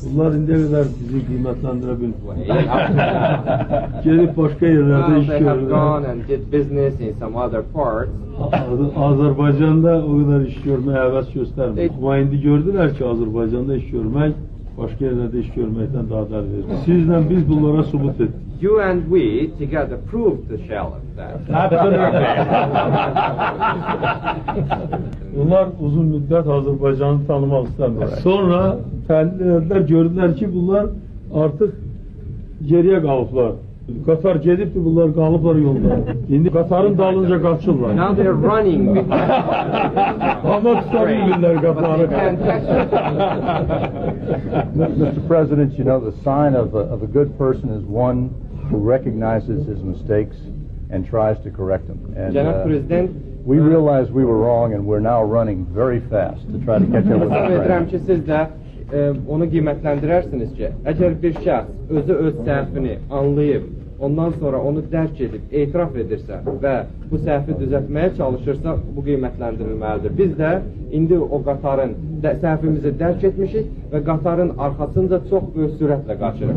Bunlar indiye kadar bizi kıymetlendirebilir. Gelip başka yerlerde Well, iş they have görürler. gone and did business in some other parts. Azerbaycan'da o kadar iş görmeye heves göstermiyor. Ama indi gördüler ki Azerbaycan'da iş görmek başka yerlerde iş görmekten daha değerli. Sizden biz bunlara subut ettik. You and we together proved the Shelif that. Bunlar uzun müddet Azerbaycan'ı tanımak istemiyor. Sonra kendiler gördüler ki bunlar artık geriye kalıplar. Katar gelip de bunlar kalıplar yolda. Şimdi Katar'ın dalınca kaçırlar. Now they're running behind. Ama tutabilirler But they Katar'ı. can't catch Mr. President, you know, the sign of a good person is one who recognizes his mistakes and tries to correct them. And Cenab Prezident, we realize we were wrong, and we're now running very fast to try to catch up with our hesab edirəm friends. ki, siz də onu qiymətləndirərsiniz ki, əgər bir şəxs özü öz səhvini anlayıb, ondan sonra onu dərk edib, etiraf edirsə və bu səhvi düzəltməyə çalışırsa, bu qiymətləndirilməlidir. Biz də indi o qatarın səhvimizi dərk etmişik və qatarın arxasınca çox böyük sürətlə qaçırıq.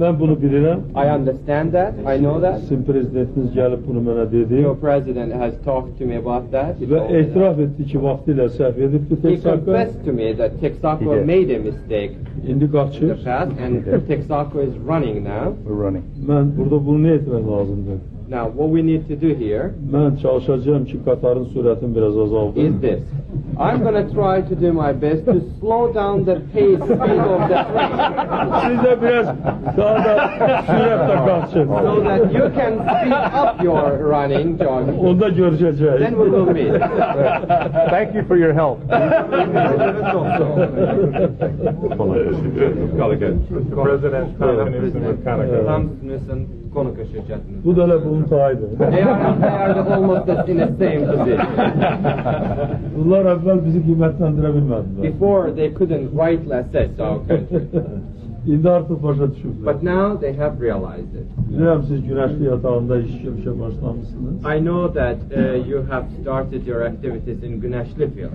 Ben bunu bilirəm. I understand that, I know that. Sizin prezidentiniz gelip bunu bana dedi. Your president has talked to me about that. He Ve told me itiraf that. etti ki vaktiyle səhv edipti He Texaco. confessed to me that Texaco He did. made a mistake İndi in the kaçır. past, and Texaco is running now. We're running. Ben burada bunu ne etmem lazımdı? Now, what we need to do here Ben çalışacağım ki Katar'ın süratini biraz azaldı. is this. I'm going to try to do my best to slow down the pace speed of the train Siz de biraz daha da süratle kaçın. so that you can speed up your running, jogging. Onda görüşeceğiz. Then we will meet. Thank you for your help. Mr. President, Tom Knudsen with Conoco. Tam Knudsen Konoco şirkətinin. Bu da la bunun taydı. They are almost in the same position. Bunlar evvel bizi kıymetlendirebilmediler. Before, they couldn't rightly assess our country. İndi artık başa düşürdüler. But now they have realized it. Biliyorum siz güneşli yatağında işe başlamışsınız. I know that you have started your activities in Güneşli field.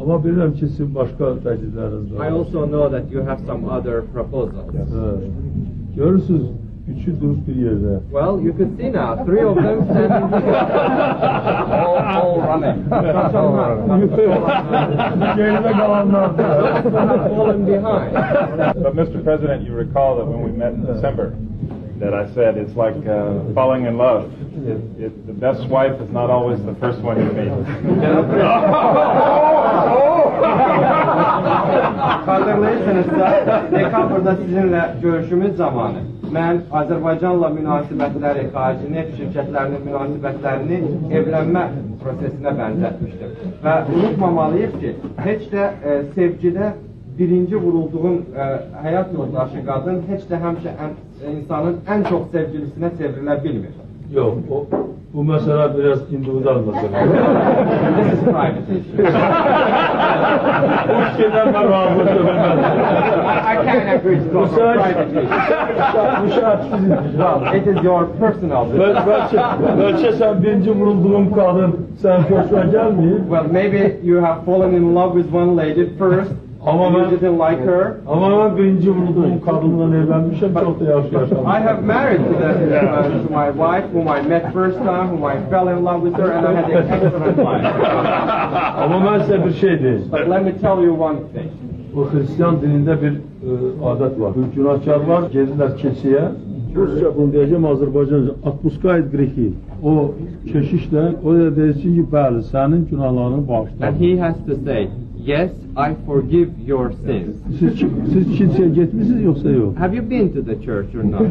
Ama biliyorum ki sizin başka teklifleriniz de var. I also know that you have some other proposals. Görürsünüz üçü durup bir yerde. Well, you can see now, three of them standing all running. Geride kalanlar da. Falling behind. But Mr. President, you recall that when we met in December, that I said it's like falling in love. The best wife is not always the first one you meet. Xatırlayırsınızsa, dekabrda sizinlə görüşümüz zamanı mən Azərbaycanla münasibətləri, xarici neft şirkətlərinin münasibətlərini evlənmə prosesinə bənzətmişdim. Və unutmamalıyıq ki, heç də sevgidə birinci vurulduğum həyat yoldaşı qadın heç də həmişə insanın ən çox sevgilisinə çevrilə bilmir. Yok, bu mesela biraz individual mesele. This is private issue. Bu şeyden ben razılık I can't agree to talk about private issue. Bu şart sizin. Well, it is your personal business. Belki sen birinci vurulduğum kadın sen hoşuna gelmeyip. Well, maybe you have fallen in love with one lady first, Ama and you ben, didn't like her. ama ben birinci vurulduğum kadınla evlenmişim, çok da yaşlı I have married to my wife, whom I met first time, whom I fell in love with her, and I had an excellent life. Ama ben size bir şey diyeyim. But let me tell you one thing. Bu Hristiyan dininde bir adet var. Bir günahkar var, gelirler keçiye. Rusça bunu diyeceğim, Azerbaycanca. Atpuskayt grehi. O keşişle, o da desin ki, bəli, senin günahlarını bağışlar. And he has to say, yes, I forgive your sins. Siz kiliseye gitmişsiniz yoksa yok? Have you been to the church or not?